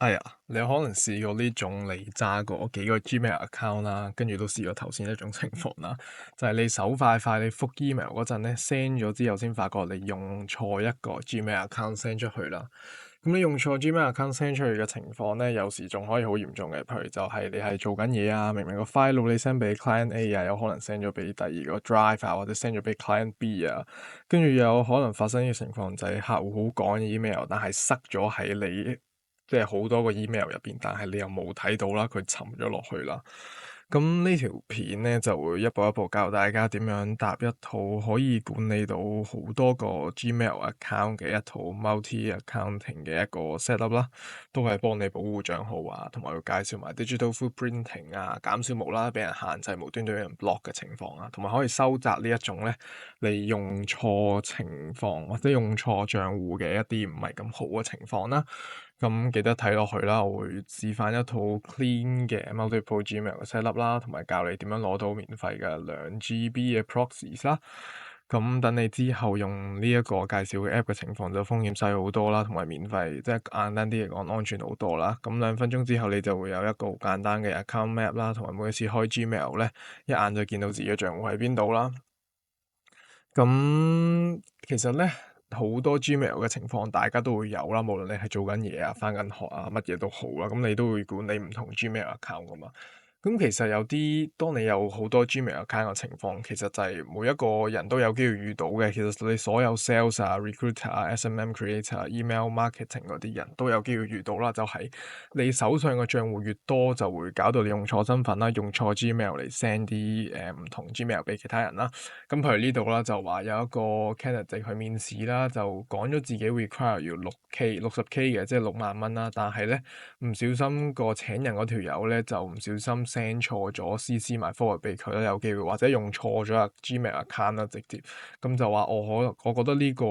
哎呀，你可能試過呢種你揸過幾個 Gmail account 啦，跟住都試過頭先一種情況啦，就係你手快快你覆 email 嗰陣咧 send 咗之後先發覺你用錯一個 Gmail account send 出去啦。咁你用錯 Gmail account send 出去嘅情況咧，有時仲可以好嚴重嘅，譬如就係你係做緊嘢啊，明明個 file 你 send 俾 client A 啊，有可能 send 咗俾第二個 drive 啊，或者 send 咗俾 client B 啊，跟住又有可能發生嘅情況就係客戶好趕嘅 email，但係塞咗喺你即係好多個 email 入邊，但係你又冇睇到啦，佢沉咗落去啦。咁呢條片咧就會一步一步教大家點樣搭一套可以管理到好多個 Gmail account 嘅一套 multi accounting 嘅一個 setup 啦，都係幫你保護帳號啊，同埋會介紹埋 digital footprinting 啊，減少無啦啦俾人限制、無端端俾人 block 嘅情況啊，同埋可以收窄呢一種咧你用錯情況或者用錯帳戶嘅一啲唔係咁好嘅情況啦。咁記得睇落去啦，我會示範一套 clean 嘅 multiple Gmail 嘅 setup 啦，同埋教你點樣攞到免費嘅2GB 嘅 proxies 啦。咁等你之後用呢一個介紹嘅 app 嘅情況就風險細好多啦，同埋免費，即係簡單啲嚟講安全好多啦。咁2分鐘之後你就會有一個好簡單嘅 account map 啦，同埋每一次開 Gmail 咧，一眼就見到自己嘅帳戶喺邊度啦。咁其實咧好多 Gmail 嘅情況，大家都會有啦。無論你係做緊嘢啊、返緊學啊、乜嘢都好啦，咁你都會管理唔同 Gmail account 噶嘛。咁其實有啲，當你有好多 Gmail account 嘅情況，其實就係每一個人都有機會遇到嘅。其實你所有 sales 啊、recruiter 啊、SMM creator 啊、email marketing 嗰啲人都有機會遇到啦。就係你手上嘅賬戶越多，就會搞到你用錯身份啦，用錯 Gmail 嚟 send 啲唔同 Gmail 俾其他人啦。咁譬如呢度啦，就話有一個 candidate 去面試啦，就講咗自己 require 要60K 嘅，即係6萬蚊啦。但係咧唔小心個請人嗰條友咧就唔小心 send 錯咗 CC 埋 forward 俾佢啦，有機會或者用錯咗 Gmail account 啦，直接咁就話我覺得呢個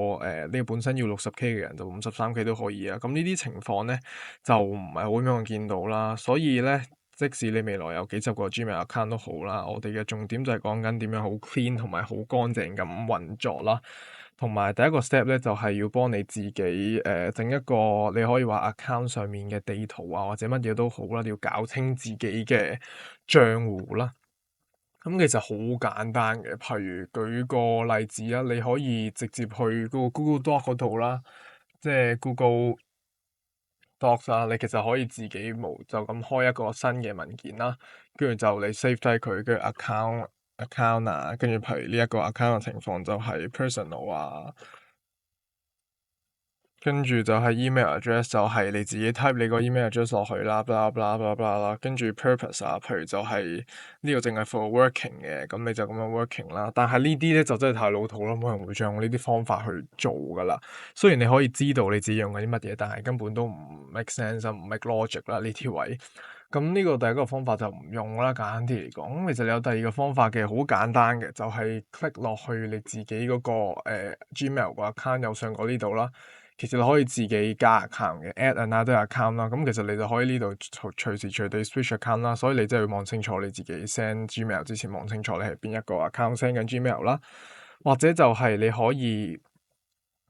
本身要60K 嘅人就53K 都可以啊。咁呢啲情況咧就唔係好容易見到啦，所以咧。即使你未來有幾十個 Gmail account 都好啦，我哋嘅重點就係講緊點樣好 clean 同埋好乾淨咁運作啦。同埋第一個 step 咧就係要幫你自己整一個你可以話 account 上面嘅地圖啊，或者乜嘢都好啦，你要搞清自己嘅賬戶啦。咁其實好簡單嘅，譬如舉個例子啦，你可以直接去嗰個 Google Doc 嗰度啦，即係 Google Docs 啊，你其實可以自己就咁開一個新嘅文件啦，跟住就你 save 低佢嘅 account 啊，跟住譬如呢一個 account 嘅情況就係 personal 啊。跟住就係 email address 就係你自己 type 你個 email address 落去啦，blah blah blah blah 啦，跟住 purpose 啊，譬如就係呢個淨係 for working 嘅，咁你就咁樣 working 啦。但係呢啲咧就真係太老土啦，冇人會再用呢啲方法去做噶啦。雖然你可以知道你自己用緊啲乜嘢，但係根本都唔 make sense 唔 make logic 啦呢條位。咁呢個第一個方法就唔用啦，簡單啲嚟講。咁其實你有第二個方法嘅，好簡單嘅，就係 click 落去你自己嗰個Gmail 個 account 右上角呢度啦。其實你可以自己加 account 嘅，add another account 啦。咁其實你就可以呢度隨時隨地 switch account 啦。所以你真係要望清楚你自己 send Gmail 之前望清楚你係邊一個 account send 緊 Gmail 啦。或者就係你可以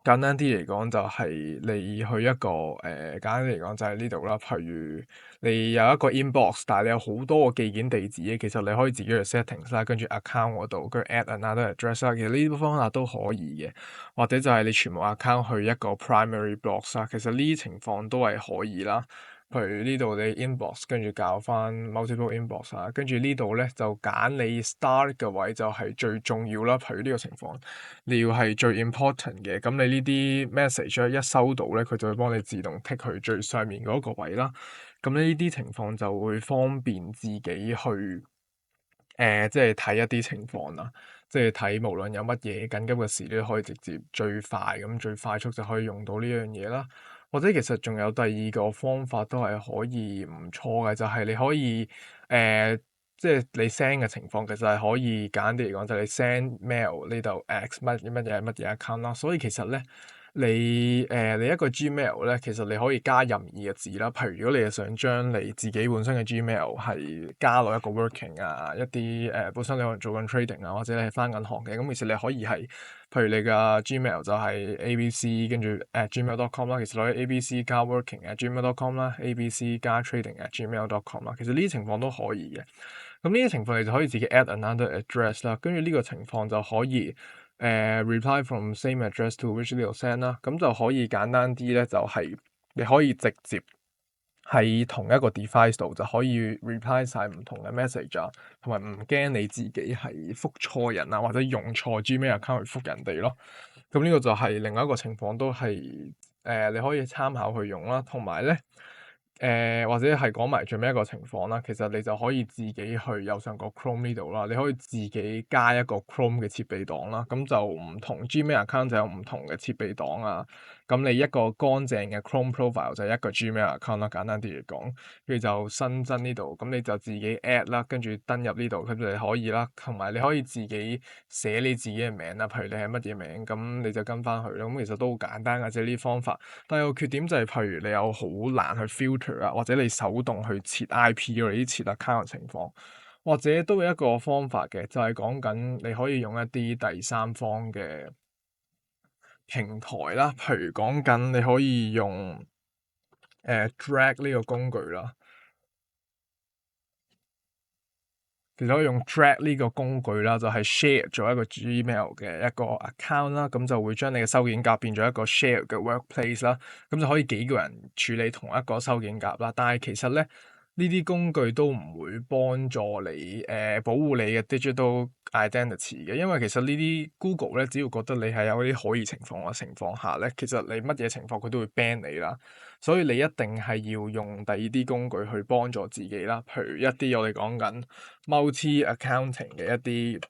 簡單啲嚟講，就係你去一個簡單啲嚟講就係呢度啦。譬如你有一個 inbox，但係你有好多個寄件地址嘅，其實你可以自己去 settings 啦，跟住 account 嗰度，跟住 add another address 啦。其實呢啲方法都可以嘅，或者就係你全部 account 去一個 primary box 啦。其實呢啲情況都係可以啦。譬如呢度你 inbox 跟住校翻 multiple inbox 啊，跟住呢度咧就揀你 start 嘅位就係最重要啦。譬如呢個情況，你要係最 important 嘅，咁你呢啲 message 一收到咧，佢就會幫你自動剔去最上面嗰個位啦。咁呢啲情況就會方便自己去即係睇一啲情況啦，即係睇無論有乜嘢緊急嘅事咧，可以直接最快速就可以用到呢樣嘢啦。或者其實仲有第二個方法都係可以唔錯嘅，就係你可以即係你 send 嘅情況其實係可以簡單啲嚟講，就係你 send mail 呢度 x 乜嘢乜嘢 account 啦。所以其實咧你一個 Gmail 咧，其實你可以加任意嘅字啦。譬如如果你係想將你自己本身嘅 Gmail 係加落一個 working 啊，一啲本身你可能做緊 trading 啊，或者你係返銀行嘅，咁其實你可以係，譬如你嘅 Gmail 就係 ABC 跟住 @gmail.com 啦，其實你可以 ABC 加 working @gmail.com 啦，ABC 加 trading @gmail.com 啦，其實呢啲情況都可以嘅。咁呢啲情況你就可以自己 add another address 啦，跟住呢個情況就可以reply from same address to which 呢度 send 啦，咁就可以簡單啲咧，就係你可以直接喺同一個 device 度就可以 reply 晒唔同嘅 message 啊，同埋唔驚你自己係覆錯人啊，或者用錯 Gmail account 去覆人哋咯。咁呢個就係另外一個情況，都係你可以參考去用啦，同埋咧。或者係講埋最尾一個情況啦，其實你就可以自己去右上角 Chrome 呢度啦，你可以自己加一個 Chrome 嘅設備檔啦，咁就唔同 Gmail account 就有唔同嘅設備檔啊。咁你一個乾淨嘅 Chrome profile 就係一個 Gmail account 啦，簡單啲嚟講，跟住就新增呢度，咁你就自己 add 啦，跟住登入呢度，咁你可以啦，同埋你可以自己寫你自己嘅名啦，譬如你係乜嘢名，咁你就跟翻去咯。咁其實都好簡單嘅啫，呢啲方法。但係個缺點就係，譬如你有好難去 filter 啊，或者你手動去設 IP 或者設 account 嘅情況，或者都有一個方法嘅，就係講緊你可以用一啲第三方嘅平台啦，譬如講緊你可以用Drag 呢個工具啦。其實可以用 Drag 呢個工具啦，就係 share 咗一個 Gmail 嘅一個 account 啦，咁就會將你嘅收件夾變咗一個 share 嘅 workplace 啦，咁就可以幾個人處理同一個收件夾啦。但係其實咧，呢啲工具都唔會幫助你保護你嘅 digital identity 嘅，因為其實呢啲 Google 咧，只要覺得你係有啲可疑情況嘅情況下咧，其實你乜嘢情況佢都會 ban 你啦。所以你一定係要用第二啲工具去幫助自己啦，譬如一啲我哋講緊 multi accounting 嘅一啲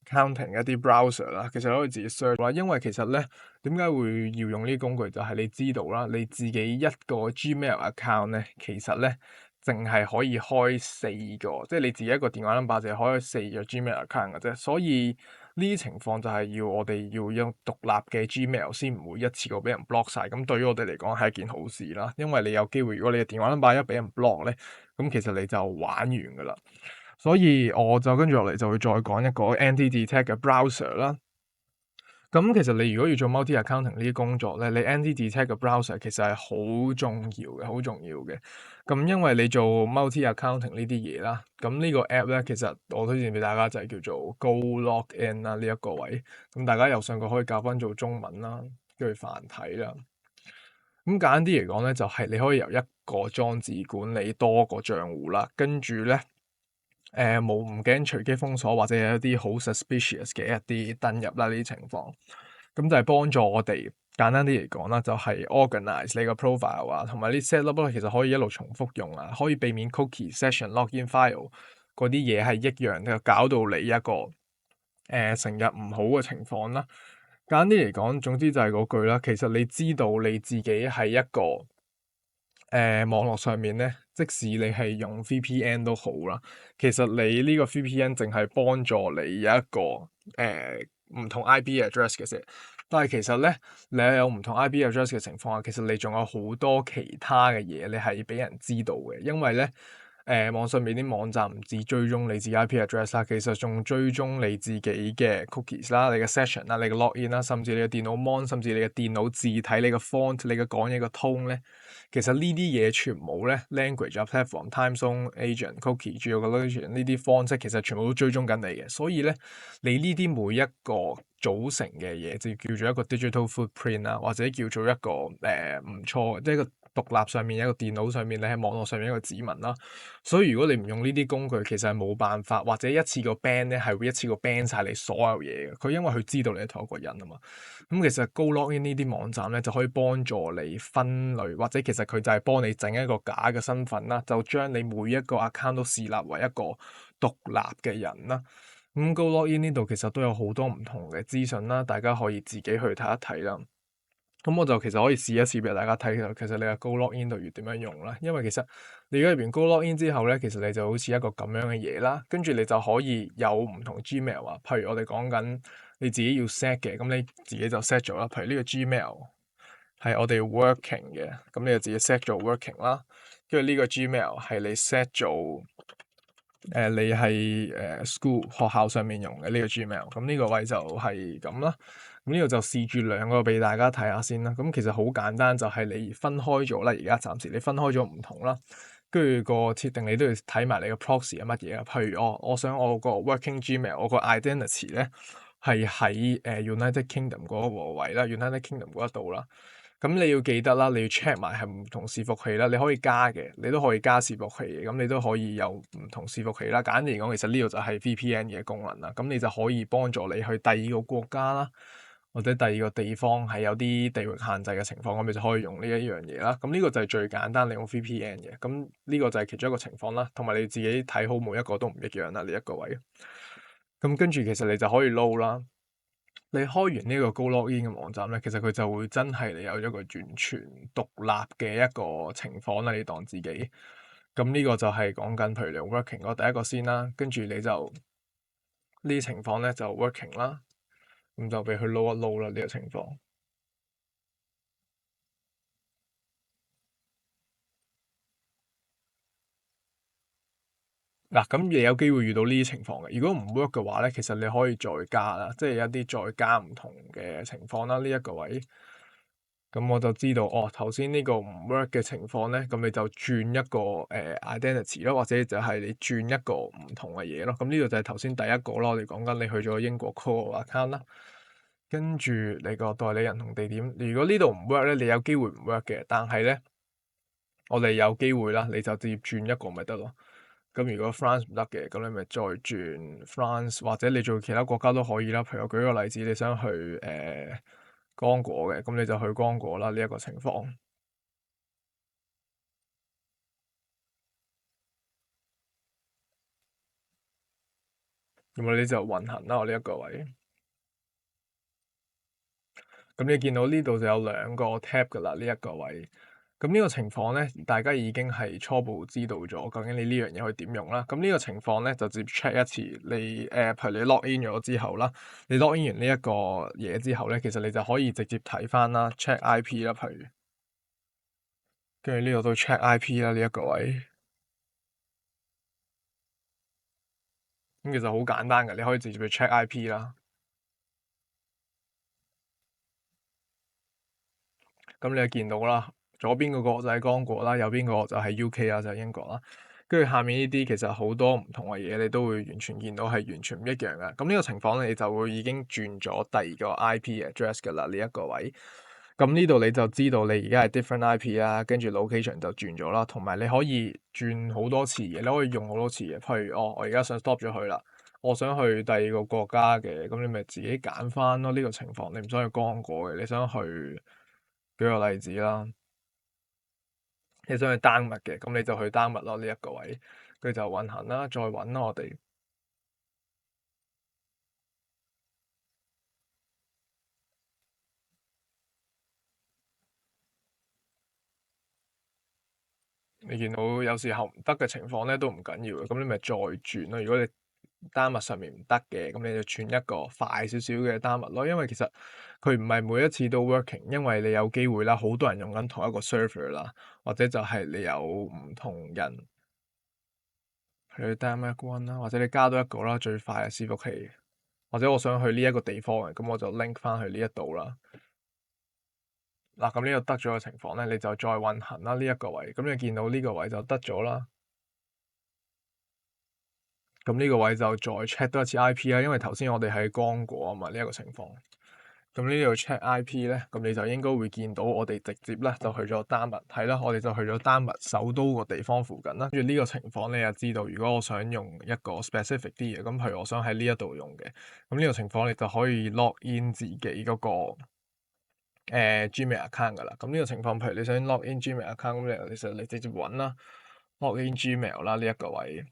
accounting 一啲 browser 啦，其實可以自己 search 啦。因為其實咧，點解會要用呢啲工具？就係你知道啦，你自己一個 Gmail account 咧，其實咧淨係可以開四個，即係你自己一個電話 number 就係開四個 Gmail account 嘅啫。所以呢啲情況就係要我哋要用獨立嘅 Gmail 先唔會一次過俾人 block 晒。咁對於我哋嚟講係一件好事啦，因為你有機會，如果你嘅電話 number 一俾人 block 咧，咁其實你就玩完噶啦。所以我就跟住落嚟就會再講一個 anti-detect 嘅 browser 啦。咁其實你如果要做 multi accounting 呢啲工作咧，你 anti-detect 嘅 browser 其實係好重要嘅，好重要嘅。咁因為你做 multi accounting 呢啲嘢啦，咁呢個 app 咧，其實我推薦俾大家就係叫做 Go Login 啦，呢一個位。咁大家右上角可以校翻做中文啦，跟住繁體啦。咁簡單啲嚟講咧，就係你可以由一個裝置管理多個賬戶啦，跟住咧。冇唔驚隨機封鎖或者有一啲好 suspicious 嘅一啲登入啦，呢啲情況，咁就係幫助我哋簡單啲嚟講啦，就係 organize 你個 profile 啊，同埋啲 setup 咧，其實可以一路重複用啊，可以避免 cookie session login file 嗰啲嘢係一樣嘅，搞到你一個成日唔好嘅情況啦。簡單啲嚟講，總之就係嗰句啦，其實你知道你自己係一個。網絡上面咧，即使你係用 VPN 都好啦，其實你呢個 VPN 淨係幫助你有一個唔同 IP address 嘅啫。但係其實咧，你有唔同 IP address 嘅情況下，其實你仲有好多其他嘅嘢，你係俾人知道嘅，因為咧。網上面啲網站唔止追蹤你自己 IP address 啦，其實仲追蹤你自己嘅 cookies 啦、你嘅 session 啦、你嘅 login 啦，甚至你嘅電腦 mon，甚至你嘅電腦字體、你嘅 font、你嘅講嘢嘅 tone 咧，其實呢啲嘢全部咧 language 啊、platform、time zone、agent、cookie、geolocation 呢啲方式其實全部都追蹤緊你嘅，所以咧你呢啲每一個組成嘅嘢就叫做一個 digital footprint 啦，或者叫做一個唔錯，即係一個獨立上面一個電腦上面，你喺網絡上面一個指紋啦。所以如果你唔用呢啲工具，其實係冇辦法，或者一次個 ban 咧係會一次過 ban 晒你所有嘢嘅。佢因為佢知道你係同一個人啊嘛。咁其實 GoLogin 呢啲網站咧就可以幫助你分類，或者其實佢就係幫你整一個假嘅身份啦，就將你每一個 account 都視立為一個獨立嘅人啦。咁 GoLogin 呢度其實都有好多唔同嘅資訊啦，大家可以自己去睇一睇啦。咁我就其實可以試一試俾大家睇，其實你嘅 GoLogin 度要點樣用啦，因為其實你而家入邊 Go login 之後咧，其實你就好似一個咁樣嘅嘢啦，跟住你就可以有唔同 Gmail 啊。譬如我哋講緊你自己要 set 嘅，咁你自己就 set 咗啦。譬如呢個 Gmail 係我哋 working 嘅，咁你就自己 set 做 working 啦。跟住呢個 Gmail 係你 set 做你係school 學校上面用嘅呢個 Gmail，咁呢個位就係咁啦。咁呢個就試住兩個俾大家睇下先啦。咁其實好簡單，就係你分開咗啦。而家暫時你分開咗唔同啦，跟住個設定你都要睇埋你個 proxy 係乜嘢啊。譬如我想我個 working Gmail 我個 identity 咧係喺United Kingdom 嗰個位啦，United Kingdom 嗰一度啦。咁你要記得啦，你要 check 埋係唔同伺服器啦，你可以加嘅，你都可以加伺服器嘅，咁你都可以有唔同伺服器啦。簡單嚟講，其實呢度就係 VPN 嘅功能啦，咁你就可以幫助你去第二個國家啦，或者第二個地方係有啲地域限制嘅情況，咁你就可以用呢一樣嘢啦。咁呢個就係最簡單利用 VPN 嘅，咁呢個就係其中一個情況啦。同埋你自己睇好每一個都唔一樣啦，呢一個位。咁跟住其實你就可以 load 啦。你開完呢個 Go Login 嘅網站咧，其實佢就會真係你有一個完全獨立嘅一個情況啦。你當自己咁呢個就係講緊，譬如你 working 嗰第一個先啦，跟住你就呢啲情況咧就 working 啦，咁就俾佢 load 一 load 啦呢個情況。嗱，咁你有機會遇到呢啲情況嘅。如果唔 work 嘅話咧，其實你可以再加啦，即係一啲再加唔同嘅情況啦。呢一個位。咁我就知道，哦，頭先呢個唔 work 嘅情況咧，咁你就轉一個identity 咯，或者就係你轉一個唔同嘅嘢咯。咁呢個就係頭先第一個咯，我哋講緊你去咗英國 call account 啦，跟住你個代理人同地點。如果呢度唔 work 咧，你有機會唔 work 嘅，但係咧，我哋有機會啦，你就直接轉一個咪得咯。咁如果 France 唔得嘅，咁你咪再轉 France，或者你做其他國家都可以啦。譬如我舉個例子，你想去剛果嘅，咁你就去剛果啦。呢一個情況，咁你就運行啦。我呢一個位，咁你見到呢度就有兩個 tab 噶啦。呢一個位，咁呢個情況咧，大家已經係初步知道咗究竟你呢樣嘢可以點用啦。咁呢個情況咧，就直接 check 一次你譬如你 log in 咗之後啦，你 log in 完呢一個嘢之後咧，其實你就可以直接睇翻啦，check IP 啦，譬如跟住呢度都 check IP 啦。呢一個位，咁其實好簡單嘅，你可以直接去 check IP 啦。咁你就見到啦，左邊嗰個就係剛果啦，右邊嗰個就係 UK 啦，就係英國啦。跟住下面呢啲其實好多唔同嘅嘢，你都會完全見到係完全唔一樣嘅。咁呢個情況咧，你就會已經轉咗第二個 IP address 㗎啦，呢一個位。咁呢度你就知道你而家係 different IP 啦，跟住 location 就轉咗啦，同埋你可以轉好多次嘅，你可以用好多次嘅。譬如我而家想 stop 咗佢啦，我想去第二個國家嘅，咁你咪自己揀翻咯。呢個情況你唔想去剛果嘅，你想去。舉個例子啦，你想去丹麥嘅，咁你就去丹麥咯。呢一個位，佢就運行啦，再揾啦我哋。你見到有時候唔得嘅情況咧，都唔緊要嘅，咁你咪再轉咯。如果你丹麥上面唔得嘅，咁你就轉一個快少少嘅丹麥咯。因為其實佢唔係每一次都 working，因為你有機會啦，好多人用緊同一個 server 啦，或者就係你有唔同人去丹麥 one 啦，或者你加多一個啦，最快嘅伺服器。或者我想去呢一個地方嘅，咁我就 link 翻去呢一度啦。嗱，咁呢個得咗嘅情況咧，你就再運行啦呢一個位。咁你見到呢個位就得咗啦。咁呢個位就再 check 多一次 IP 啦，因為頭先我哋喺剛果啊嘛，呢一個情況。咁呢度 check IP 咧，咁你就應該會見到我哋直接咧就去咗丹麥，係啦，我哋就去咗丹麥首都個地方附近啦。跟住呢個情況你就知道，如果我想用一個 specific 啲嘅，咁譬如我想喺呢一度用嘅，咁呢個情況你就可以 log in 自己嗰個。Gmail account 噶啦，咁呢個情況，譬如你想 log in Gmail account，咁你其實你直接揾啦，log in Gmail 啦呢一個位，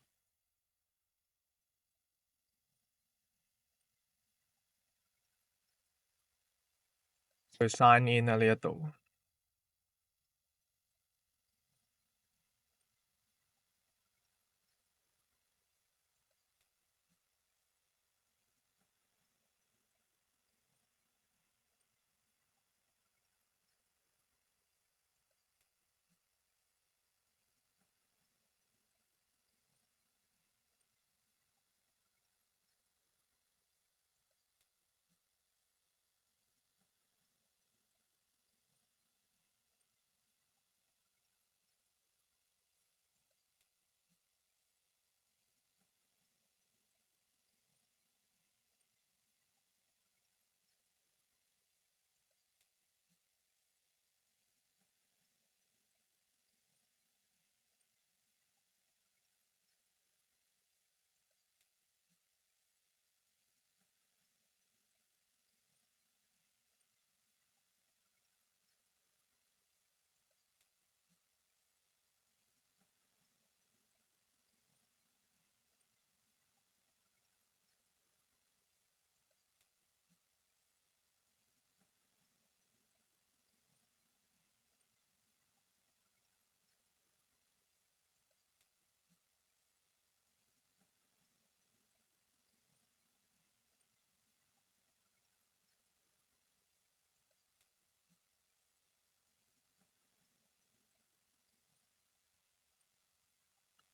去 sign in 啦呢一度。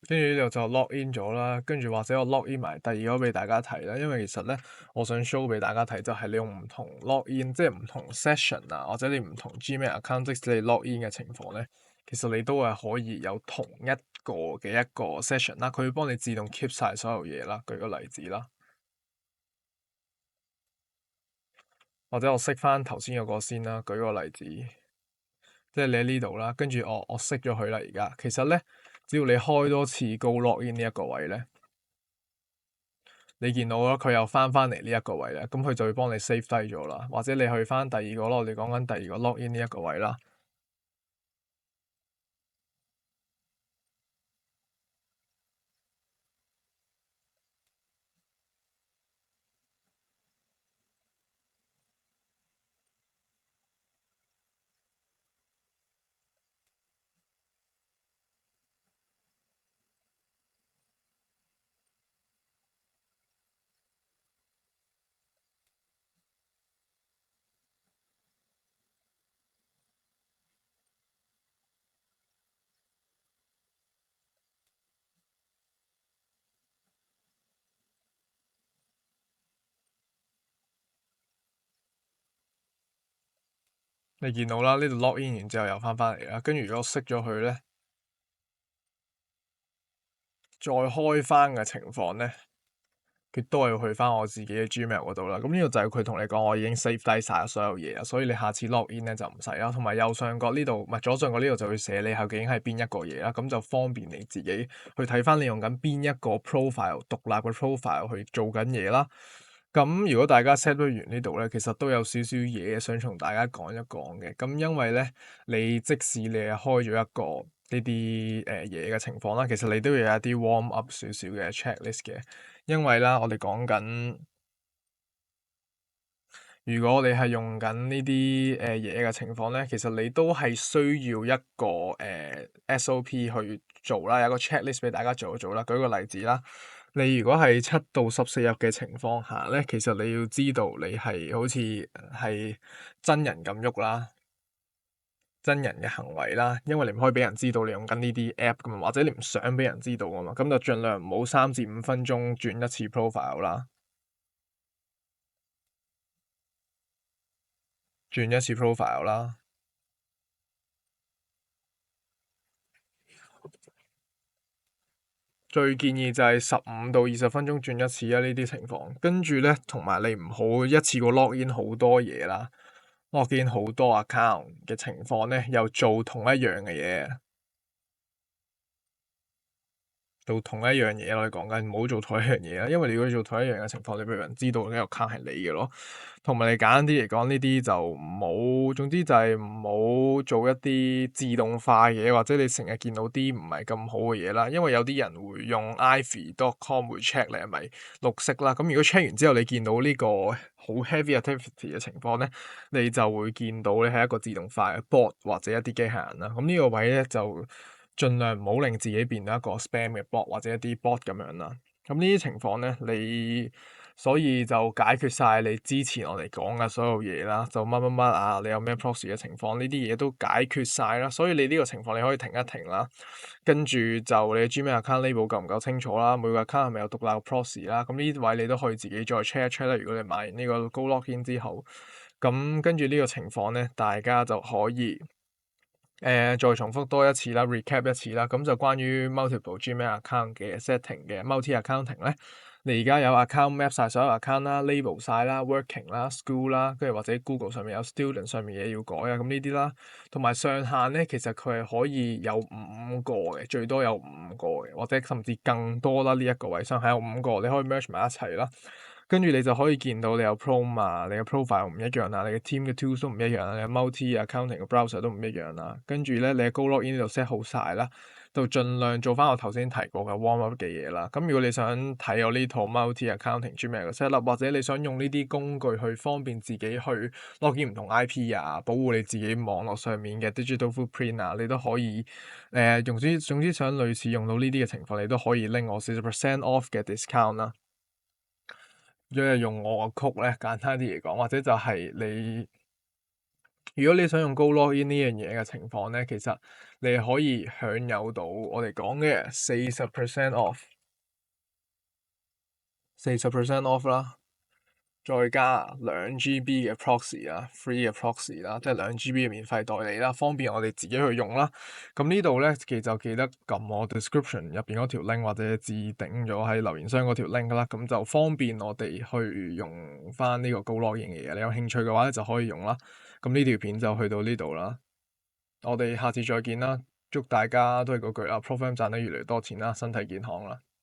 跟住呢度就 log in 咗啦，跟住或者我 log in 埋第二個俾大家睇啦，因為其實咧，我想 show 俾大家睇就係你用唔同 log in，即係唔同 session 啊，或者你唔同 Gmail account 即係你 log in 嘅情況咧，其實你都係可以有同一個嘅一個 session 啦，佢會幫你自動 keep 晒所有嘢啦。舉個例子啦，或者我熄翻頭先嗰個先啦，舉個例子，即係你喺呢度啦，跟住我熄咗佢啦，而家其實咧，只要你開多次 Go log in 呢一個位咧。你見到啦，佢又翻嚟呢一個位咧，咁佢就會幫你 save 低咗啦。或者你去翻第二個咯，我哋講緊第二個 log in 呢一個位啦。你見到啦，呢度 log in 完之後又翻嚟啦。跟住如果我熄咗佢咧，再開翻嘅情況咧。佢都係要去翻我自己嘅 Gmail 嗰度啦。咁呢個就係佢同你講，我已經 save 低晒所有嘢啦，所以你下次 log in 咧就唔使啦。同埋右上角呢度，唔係左上角呢度就會寫你究竟係邊一個嘢啦。咁就方便你自己去睇翻你用緊邊一個 profile 獨立嘅 profile 去做緊嘢啦。咁如果大家 set 完呢度咧，其實都有少少嘢想同大家講一講嘅。咁因為咧，你即使你係開咗一個呢啲嘢嘅情況啦，其實你都要有一啲 warm up 少少嘅 checklist 嘅。因為啦，我哋講緊，如果你係用緊呢啲嘢嘅情況咧，其實你都係需要一個SOP 去做啦，有個 checklist 俾大家做一做啦。舉個例子啦，你如果係7到14日嘅情況下咧，其實你要知道你係好似係真人咁喐啦，真人嘅行為啦，因為你唔可以俾人知道你用緊呢啲 app 噶嘛，或者你唔想俾人知道噶嘛，咁就盡量唔好3至5分鐘轉一次 profile 啦。轉一次 profile 啦，最建議就係15到20分鐘轉一次啊！呢啲情況，跟住咧，同埋你唔好一次過 log in 好多嘢啦，log in 好多 account 嘅情況咧，又做同一樣嘅嘢。做同一樣嘢我哋講緊，唔好做同一樣嘢啦，因為你如果做同一樣嘅情況，你俾人知道呢個卡係你嘅咯。同埋你簡單啲嚟講，呢啲就唔好，總之就係唔好做一啲自動化嘢，或者你成日見到啲唔係咁好嘅嘢啦。因為有啲人會用 ivy.com 會 check 你係咪綠色啦。咁如果 check 完之後，你見到呢個好 heavy activity 嘅情況咧，你就會見到你係一個自動化嘅 bot 或者一啲機械人啦。咁呢個位咧就盡量唔好令自己變到一個 spam 嘅 bot 或者一啲 bot 咁樣啦。咁呢啲情況咧，你所以就解決晒你之前我哋講嘅所有嘢啦，就乜乜乜啊，你有咩 proxy 嘅情況，呢啲嘢都解決晒啦。所以你呢個情況你可以停一停啦，跟住就你嘅 Gmail account label 夠唔夠清楚啦，每個 account 係咪有獨立嘅 proxy 啦，咁呢啲位你都可以自己再 check 一 check 啦。如果你買完呢個 Go Login 之後，咁跟住呢個情況咧，大家就可以。再重複多一次啦，recap 一次啦，咁就關於 multiple Gmail account 嘅 setting 嘅 multi accounting 咧，你而家有 account map 晒所有 account 啦，label 晒啦，working 啦，school 啦，跟住或者 Google 上面有 student 上面嘢要改啊，咁呢啲啦，同埋上限咧，其實佢係可以有5個嘅，最多有5個嘅，或者甚至更多啦，呢一個位上限有5個，你可以 merge 埋一齊啦。跟住你就可以見到你有 Chrome 啊，你嘅 profile 唔一樣啦，你嘅 team 嘅 tools 都唔一樣啦，你嘅 multi accounting 嘅 browser 都唔一樣啦。跟住咧，你嘅 Go Login 呢度 set 好晒啦，就盡量做翻我頭先提過嘅 warm up 嘅嘢啦。咁如果你想睇我呢套 multi accounting Gmail 嘅 set up，或者你想用呢啲工具去方便自己去 login 唔同 IP 啊，保護你自己網絡上面嘅 digital footprint 啊，你都可以總之想類似用到呢啲嘅情況，你都可以拎我40% off 嘅 discount 啦。如果係用我個曲咧，簡單啲嚟講，或者就係你如果你想用高 login 呢樣嘢嘅情況咧，其實你可以享有到我哋講嘅40% off，40% off 啦。再加2GB 嘅 proxy 啊，free 嘅 proxy 啦，即係2GB 嘅免費代理啦，方便我哋自己去用啦。咁呢度咧，就記得撳我 description 入邊嗰條 link 或者置頂咗喺留言箱嗰條 link 啦，咁就方便我哋去用翻呢個高 login 嘅嘢。你有興趣嘅話咧，就可以用啦。咁呢條片就去到呢度啦，我哋下次再見啦。祝大家都係嗰句啦，Pro Firm 賺得越嚟越多錢啦，身體健康啦〜